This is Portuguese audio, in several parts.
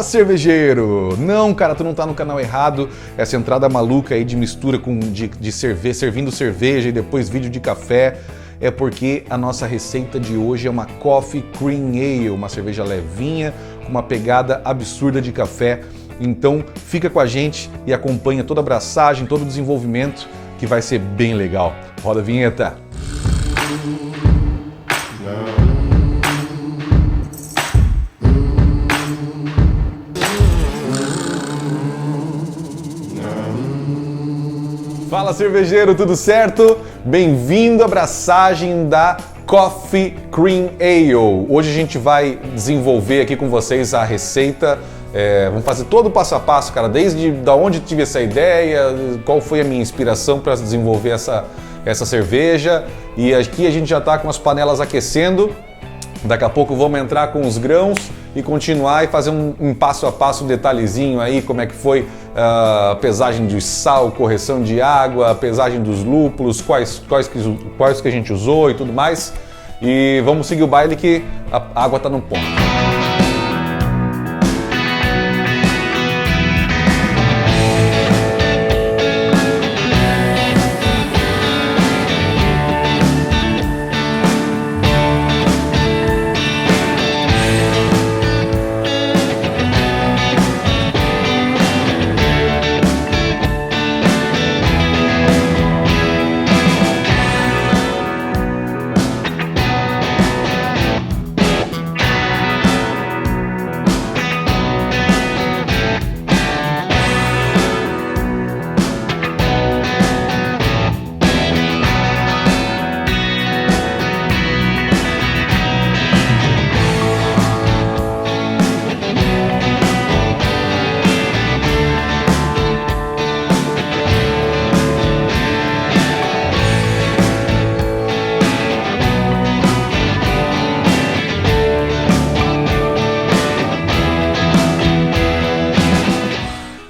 cervejeiro! Não, cara, tu não tá no canal errado. Essa entrada maluca aí de mistura de cerveja, servindo cerveja e depois vídeo de café é porque a nossa receita de hoje é uma Coffee Cream Ale, uma cerveja levinha com uma pegada absurda de café. Então fica com a gente e acompanha toda a abraçagem, todo o desenvolvimento que vai ser bem legal. Roda a vinheta! Fala cervejeiro, tudo certo? Bem-vindo à abraçagem da Coffee Cream Ale. Hoje a gente vai desenvolver aqui com vocês a receita. Vamos fazer todo o passo a passo, cara, desde da onde tive essa ideia, qual foi a minha inspiração para desenvolver essa cerveja. E aqui a gente já está com as panelas aquecendo. Daqui a pouco vamos entrar com os grãos e continuar e fazer um passo a passo, um detalhezinho aí, como é que foi a pesagem de sal, correção de água, pesagem dos lúpulos, quais que a gente usou e tudo mais. E vamos seguir o baile que a água está no ponto.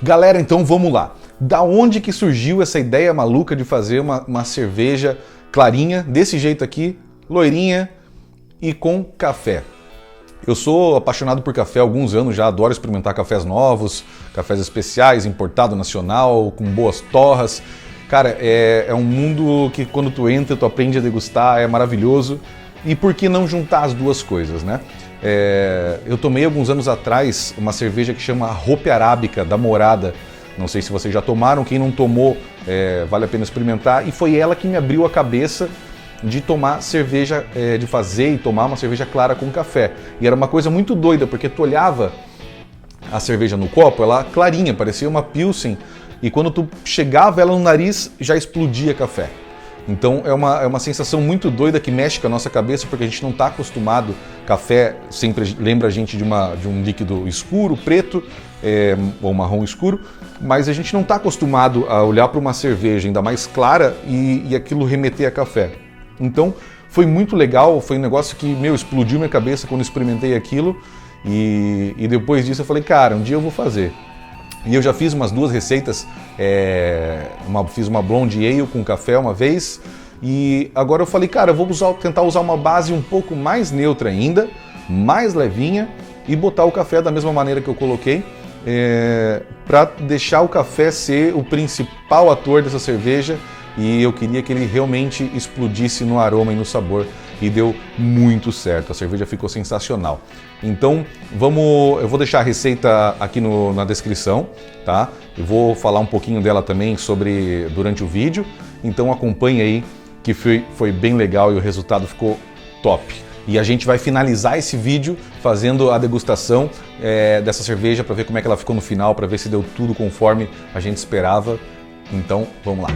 Galera, então vamos lá. Da onde que surgiu essa ideia maluca de fazer uma cerveja clarinha, desse jeito aqui, loirinha e com café? Eu sou apaixonado por café há alguns anos já, adoro experimentar cafés novos, cafés especiais, importado nacional, com boas torras. Cara, é um mundo que quando tu entra, tu aprende a degustar, é maravilhoso. E por que não juntar as duas coisas, né? Eu tomei alguns anos atrás uma cerveja que chama Hope Arábica, da Morada. Não sei se vocês já tomaram, quem não tomou, vale a pena experimentar. E foi ela que me abriu a cabeça de tomar cerveja, de fazer e tomar uma cerveja clara com café. E era uma coisa muito doida, porque tu olhava a cerveja no copo, ela clarinha, parecia uma Pilsen. E quando tu chegava ela no nariz, já explodia café. Então é uma sensação muito doida que mexe com a nossa cabeça, porque a gente não está acostumado. Café sempre lembra a gente de um líquido escuro, preto ou marrom escuro, mas a gente não está acostumado a olhar para uma cerveja ainda mais clara e aquilo remeter a café. Então foi muito legal, foi um negócio que explodiu minha cabeça quando experimentei aquilo e depois disso eu falei, cara, um dia eu vou fazer. E eu já fiz umas duas receitas, fiz uma blonde ale com café uma vez, e agora eu falei, cara, eu vou tentar usar uma base um pouco mais neutra ainda, mais levinha, e botar o café da mesma maneira que eu coloquei, para deixar o café ser o principal ator dessa cerveja, e eu queria que ele realmente explodisse no aroma e no sabor. E deu muito certo, a cerveja ficou sensacional. Então eu vou deixar a receita aqui na descrição, tá? Eu vou falar um pouquinho dela também durante o vídeo, então acompanhe aí que foi bem legal e o resultado ficou top. E a gente vai finalizar esse vídeo fazendo a degustação dessa cerveja para ver como é que ela ficou no final, para ver se deu tudo conforme a gente esperava. Então vamos lá.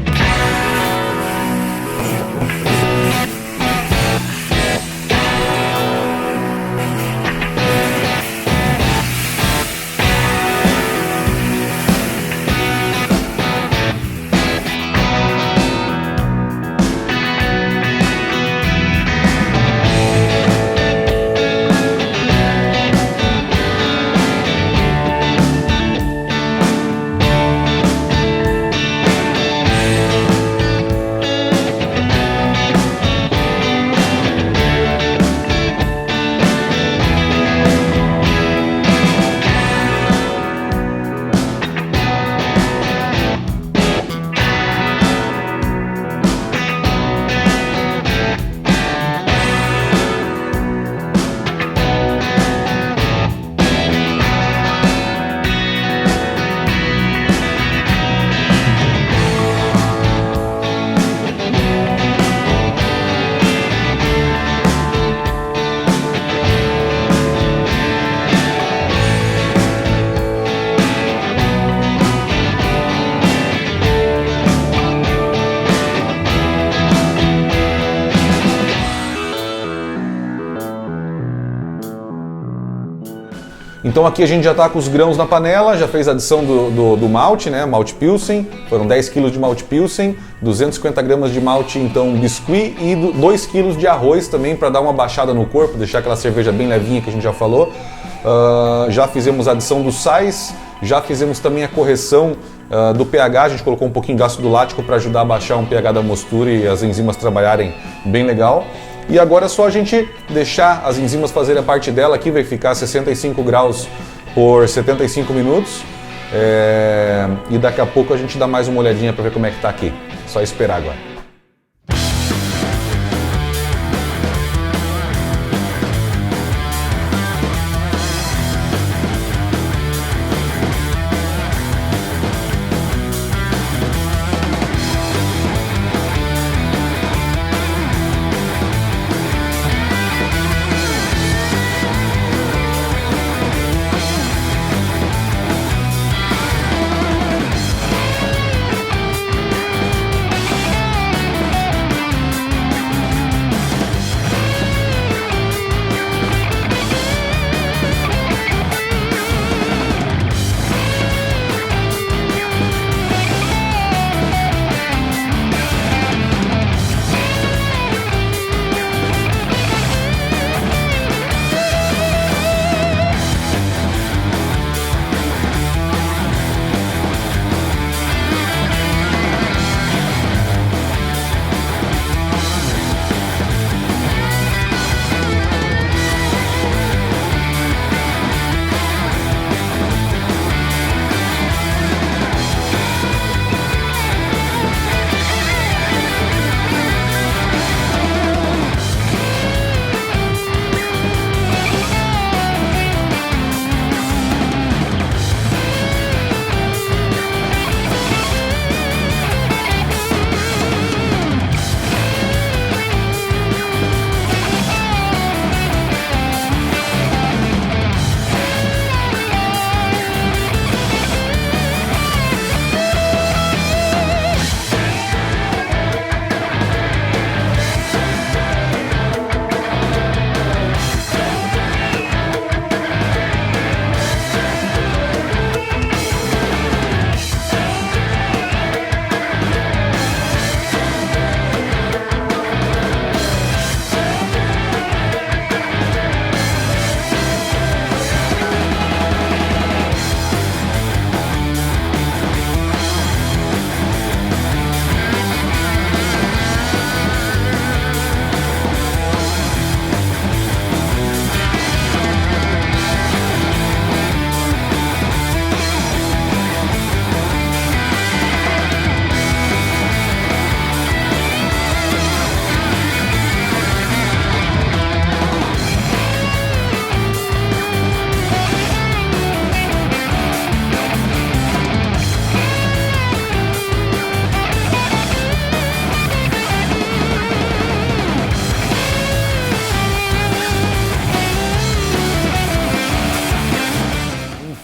Então aqui a gente já está com os grãos na panela, já fez a adição do malte, né? Malte Pilsen, foram 10 kg de malte Pilsen, 250 gramas de malte então biscuit e 2 kg de arroz também para dar uma baixada no corpo, deixar aquela cerveja bem levinha que a gente já falou. Já fizemos a adição dos sais, já fizemos também a correção do pH, a gente colocou um pouquinho de ácido lático para ajudar a baixar um pH da mostura e as enzimas trabalharem bem legal. E agora é só a gente deixar as enzimas fazerem a parte dela aqui, vai ficar 65 graus por 75 minutos. E daqui a pouco a gente dá mais uma olhadinha para ver como é que tá aqui. Só esperar agora.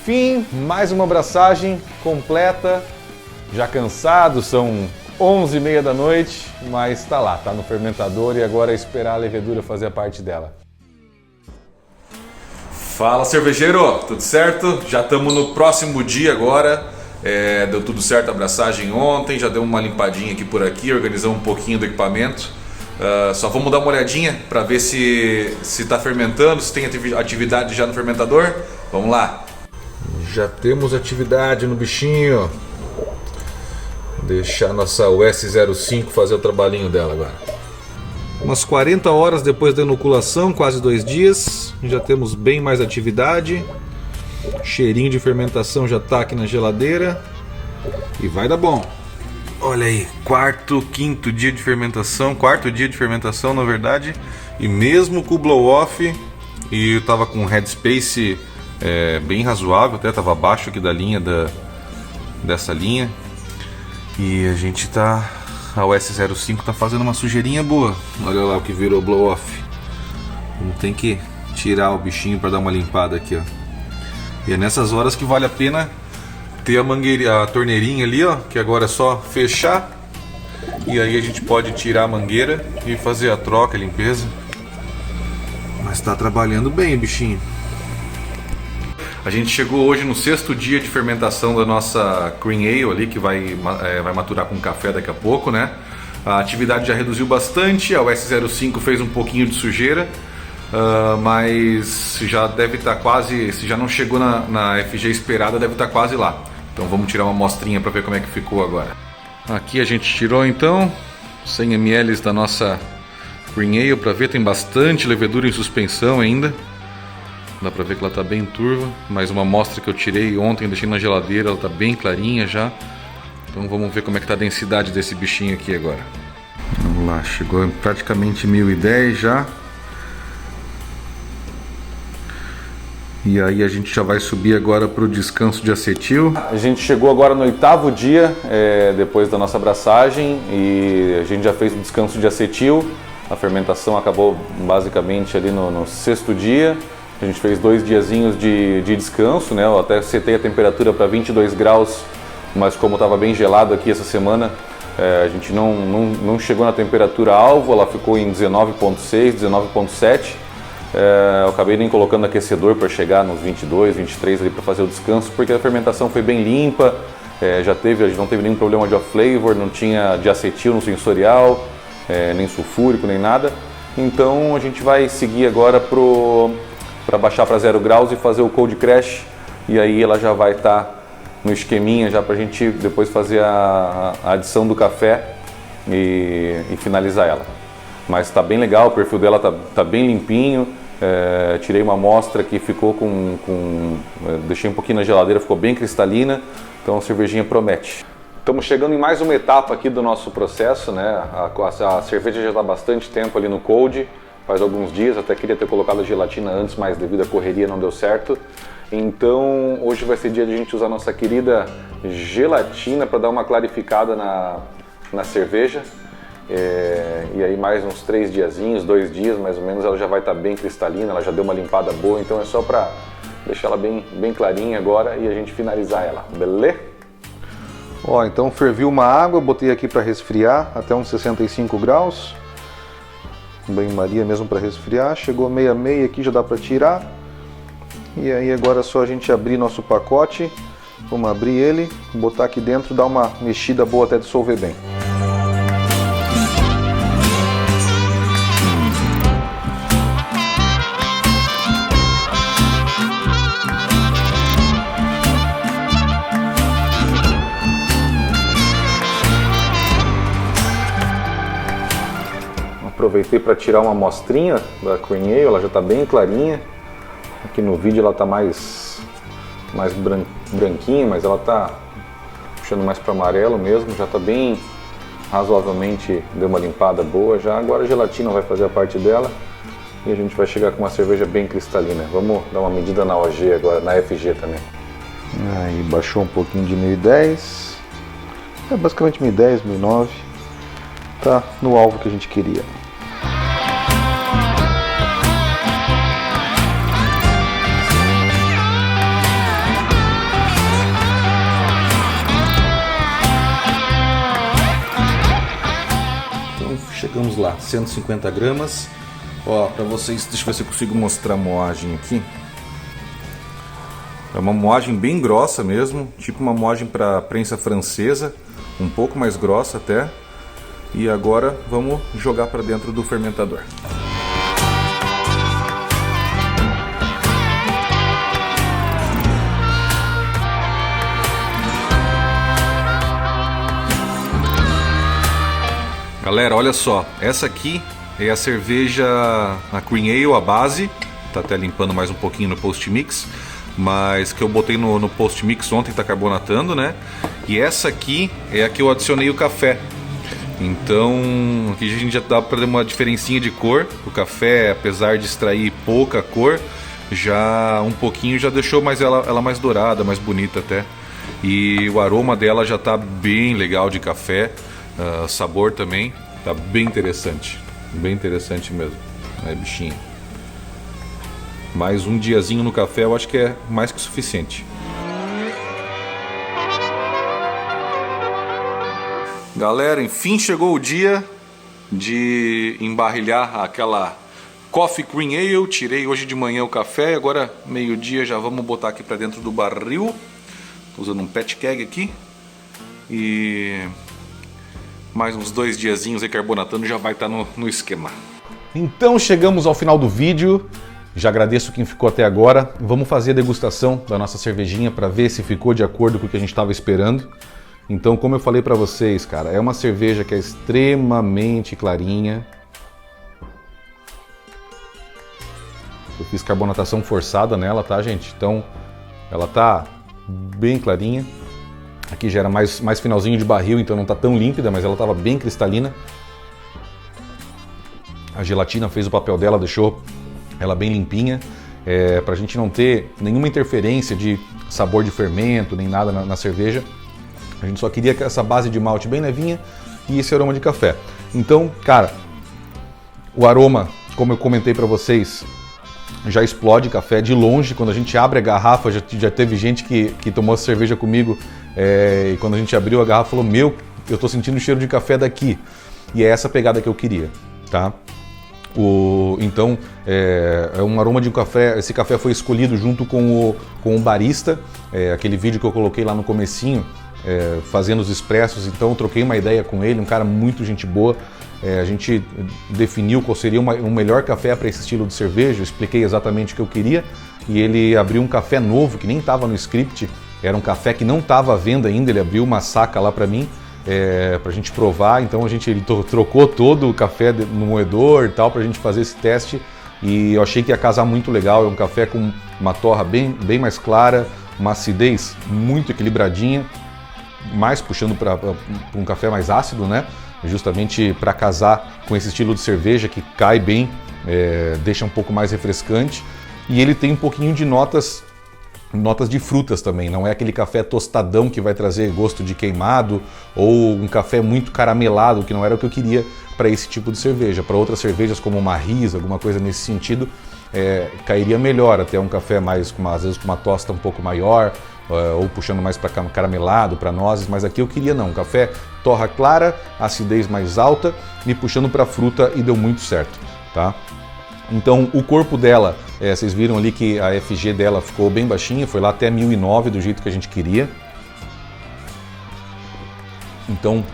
Enfim, mais uma abraçagem completa, já cansado, são 11h30 da noite, mas tá lá, tá no fermentador e agora é esperar a levedura fazer a parte dela. Fala, cervejeiro, tudo certo? Já estamos no próximo dia agora, deu tudo certo a abraçagem ontem, já deu uma limpadinha aqui por aqui, organizamos um pouquinho do equipamento. Só vamos dar uma olhadinha para ver se está fermentando, se tem atividade já no fermentador. Vamos lá. Já temos atividade no bichinho. Deixar nossa US05 fazer o trabalhinho dela agora. Umas 40 horas depois da inoculação, quase 2 dias, já temos bem mais atividade. Cheirinho de fermentação já está aqui na geladeira e vai dar bom. Olha aí, quarto dia de fermentação na verdade, e mesmo com o blow off, e eu tava com headspace bem razoável, até tava abaixo aqui da linha dessa linha, e a gente tá, a US05 tá fazendo uma sujeirinha boa. Olha lá o que virou blow off. Não tem que tirar o bichinho para dar uma limpada aqui, ó. E é nessas horas que vale a pena ter a torneirinha ali, ó, que agora é só fechar e aí a gente pode tirar a mangueira e fazer a troca, a limpeza. Mas tá trabalhando bem, bichinho. A gente chegou hoje no 6º dia de fermentação da nossa Cream Ale ali, que vai maturar com café daqui a pouco, né? A atividade já reduziu bastante, a US05 fez um pouquinho de sujeira, mas já deve estar quase, se já não chegou na FG esperada, deve estar quase lá. Então vamos tirar uma amostrinha para ver como é que ficou agora. Aqui a gente tirou então 100 ml da nossa Cream Ale para ver, tem bastante levedura em suspensão ainda. Dá pra ver que ela tá bem turva. Mais uma amostra que eu tirei ontem, deixei na geladeira, ela tá bem clarinha já. Então vamos ver como é que tá a densidade desse bichinho aqui agora. Vamos lá, chegou em praticamente 1010 já. E aí a gente já vai subir agora pro descanso de acetil. A gente chegou agora no 8º dia, depois da nossa abraçagem, e a gente já fez o descanso de acetil. A fermentação acabou basicamente ali no 6º dia. A gente fez 2 diazinhos de descanso, né? Eu até setei a temperatura para 22 graus, mas como estava bem gelado aqui essa semana, a gente não chegou na temperatura alvo, ela ficou em 19,6, 19,7. Eu acabei nem colocando aquecedor para chegar nos 22, 23 ali para fazer o descanso, porque a fermentação foi bem limpa, a gente não teve nenhum problema de off-flavor, não tinha de acetil no sensorial, nem sulfúrico, nem nada. Então a gente vai seguir agora para baixar para 0 graus e fazer o cold crash, e aí ela já vai estar no esqueminha já para a gente depois fazer a adição do café e finalizar ela. Mas está bem legal, o perfil dela tá bem limpinho, tirei uma amostra que ficou deixei um pouquinho na geladeira, ficou bem cristalina, então a cervejinha promete. Estamos chegando em mais uma etapa aqui do nosso processo, né? A cerveja já está há bastante tempo ali no cold, faz alguns dias, até queria ter colocado a gelatina antes, mas devido à correria não deu certo. Então hoje vai ser dia de a gente usar a nossa querida gelatina para dar uma clarificada na cerveja. E aí mais uns 3 diazinhos, 2 dias mais ou menos, ela já vai estar bem cristalina, ela já deu uma limpada boa, então é só para deixar ela bem clarinha agora e a gente finalizar ela, beleza? Ó, então fervi uma água, botei aqui para resfriar até uns 65 graus. Banho-maria mesmo para resfriar, chegou meia aqui, já dá para tirar. E aí agora é só a gente abrir nosso pacote, vamos abrir ele, botar aqui dentro, dar uma mexida boa até dissolver bem. Aproveitei para tirar uma amostrinha da Cream Ale, ela já está bem clarinha. Aqui no vídeo ela está mais branquinha, mas ela está puxando mais para amarelo mesmo, já está bem razoavelmente, deu uma limpada boa já. Agora a gelatina vai fazer a parte dela e a gente vai chegar com uma cerveja bem cristalina. Vamos dar uma medida na OG agora, na FG também. Aí baixou um pouquinho de 1010, basicamente 1010, 1009, tá no alvo que a gente queria. Chegamos lá, 150 gramas. Ó, para vocês, deixa eu ver se eu consigo mostrar a moagem aqui. É uma moagem bem grossa mesmo, tipo uma moagem para prensa francesa, um pouco mais grossa até. E agora vamos jogar para dentro do fermentador. Galera, olha só, essa aqui é a cerveja, a Cream Ale, a base, tá até limpando mais um pouquinho no post-mix, mas que eu botei no post-mix ontem, tá carbonatando, né? E essa aqui é a que eu adicionei o café. Então, aqui a gente já dá para dar uma diferencinha de cor. O café, apesar de extrair pouca cor, já um pouquinho já deixou mais ela mais dourada, mais bonita até. E o aroma dela já tá bem legal de café. Sabor também tá bem interessante mesmo. Aí, bichinho, mais um diazinho no café eu acho que é mais que suficiente. Galera, enfim chegou o dia de embarrilhar aquela Coffee Cream Ale, tirei hoje de manhã o café e agora meio-dia já vamos botar aqui para dentro do barril. Tô usando um pet keg aqui e mais uns 2 diazinhos aí carbonatando já vai estar no esquema. Então chegamos ao final do vídeo. Já agradeço quem ficou até agora. Vamos fazer a degustação da nossa cervejinha para ver se ficou de acordo com o que a gente estava esperando. Então, como eu falei para vocês, cara, é uma cerveja que é extremamente clarinha. Eu fiz carbonatação forçada nela, tá, gente? Então, ela tá bem clarinha. Aqui já era mais finalzinho de barril, então não tá tão límpida, mas ela tava bem cristalina. A gelatina fez o papel dela, deixou ela bem limpinha, para a gente não ter nenhuma interferência de sabor de fermento, nem nada na cerveja. A gente só queria essa base de malte bem levinha e esse aroma de café. Então, cara, o aroma, como eu comentei para vocês, já explode café de longe. Quando a gente abre a garrafa, já teve gente que tomou essa cerveja comigo e quando a gente abriu a garrafa falou, meu, eu tô sentindo o cheiro de café daqui. E é essa pegada que eu queria, tá? Então, é um aroma de um café. Esse café foi escolhido junto com o barista, aquele vídeo que eu coloquei lá no comecinho, fazendo os expressos. Então eu troquei uma ideia com ele, um cara muito gente boa. A gente definiu qual seria o melhor café para esse estilo de cerveja, eu expliquei exatamente o que eu queria e ele abriu um café novo que nem estava no script, era um café que não estava à venda ainda, ele abriu uma saca lá para mim, pra gente provar. Então ele trocou todo o café no moedor e tal pra gente fazer esse teste e eu achei que ia casar muito legal. É um café com uma torra bem mais clara, uma acidez muito equilibradinha, mais puxando para um café mais ácido, né? Justamente para casar com esse estilo de cerveja que cai bem, deixa um pouco mais refrescante e ele tem um pouquinho de notas de frutas também, não é aquele café tostadão que vai trazer gosto de queimado ou um café muito caramelado, que não era o que eu queria para esse tipo de cerveja. Para outras cervejas como uma Riz, alguma coisa nesse sentido, cairia melhor, até um café mais, às vezes com uma tosta um pouco maior, ou puxando mais para caramelado, para nozes, mas aqui eu queria não, um café torra clara, acidez mais alta e puxando para fruta e deu muito certo, tá? Então o corpo dela, vocês viram ali que a FG dela ficou bem baixinha, foi lá até 1009 do jeito que a gente queria. Então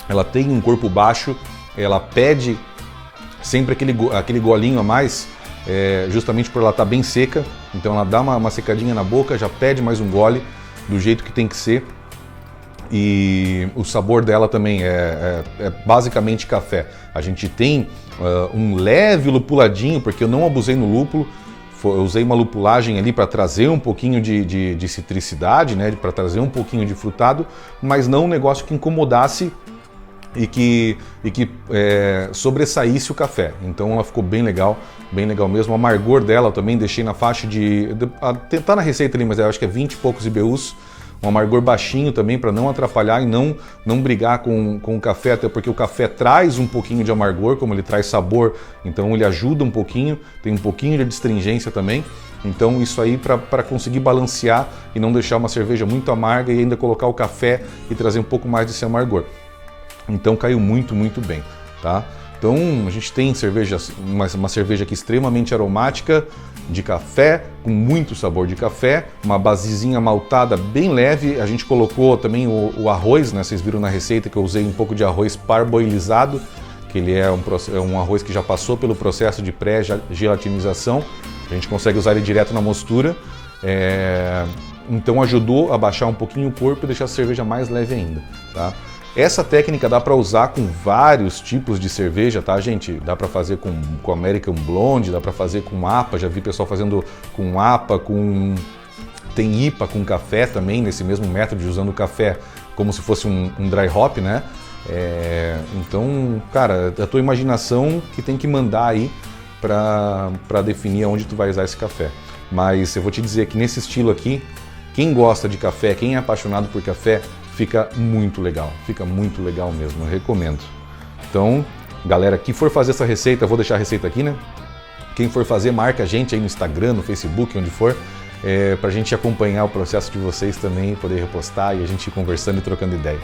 ela tem um corpo baixo, ela pede sempre aquele golinho a mais, justamente por ela estar bem seca. Então ela dá uma secadinha na boca, já pede mais um gole do jeito que tem que ser. E o sabor dela também é basicamente café. A gente tem um leve lupuladinho, porque eu não abusei no lúpulo, eu usei uma lupulagem ali para trazer um pouquinho de citricidade, né, para trazer um pouquinho de frutado, mas não um negócio que incomodasse e que sobressaísse o café. Então ela ficou bem legal mesmo. O amargor dela eu também deixei na faixa tentar na receita ali, mas eu acho que é 20 e poucos IBUs. Um amargor baixinho também para não atrapalhar e não brigar com o café, até porque o café traz um pouquinho de amargor, como ele traz sabor, então ele ajuda um pouquinho, tem um pouquinho de astringência também. Então isso aí para conseguir balancear e não deixar uma cerveja muito amarga e ainda colocar o café e trazer um pouco mais desse amargor. Então caiu muito bem, tá? Então a gente tem uma cerveja aqui extremamente aromática, de café, com muito sabor de café, uma basezinha maltada bem leve. A gente colocou também o arroz, né? Vocês viram na receita que eu usei um pouco de arroz parboilizado, que ele é um arroz que já passou pelo processo de pré-gelatinização. A gente consegue usar ele direto na mostura. Então ajudou a baixar um pouquinho o corpo e deixar a cerveja mais leve ainda, tá? Essa técnica dá para usar com vários tipos de cerveja, tá, gente? Dá para fazer com American Blonde, dá para fazer com APA, já vi pessoal fazendo com APA, tem IPA com café também, nesse mesmo método de usando o café como se fosse um dry hop, né? Então, cara, a tua imaginação que tem que mandar aí para definir aonde tu vai usar esse café. Mas eu vou te dizer que nesse estilo aqui, quem gosta de café, quem é apaixonado por café, fica muito legal mesmo, eu recomendo. Então, galera, que for fazer essa receita, eu vou deixar a receita aqui, né? Quem for fazer, marca a gente aí no Instagram, no Facebook, onde for, pra gente acompanhar o processo de vocês também, poder repostar e a gente ir conversando e trocando ideia,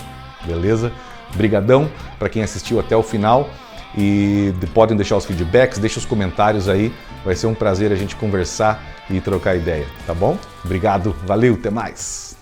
beleza? Brigadão para quem assistiu até o final e podem deixar os feedbacks, deixa os comentários aí. Vai ser um prazer a gente conversar e trocar ideia, tá bom? Obrigado, valeu, até mais!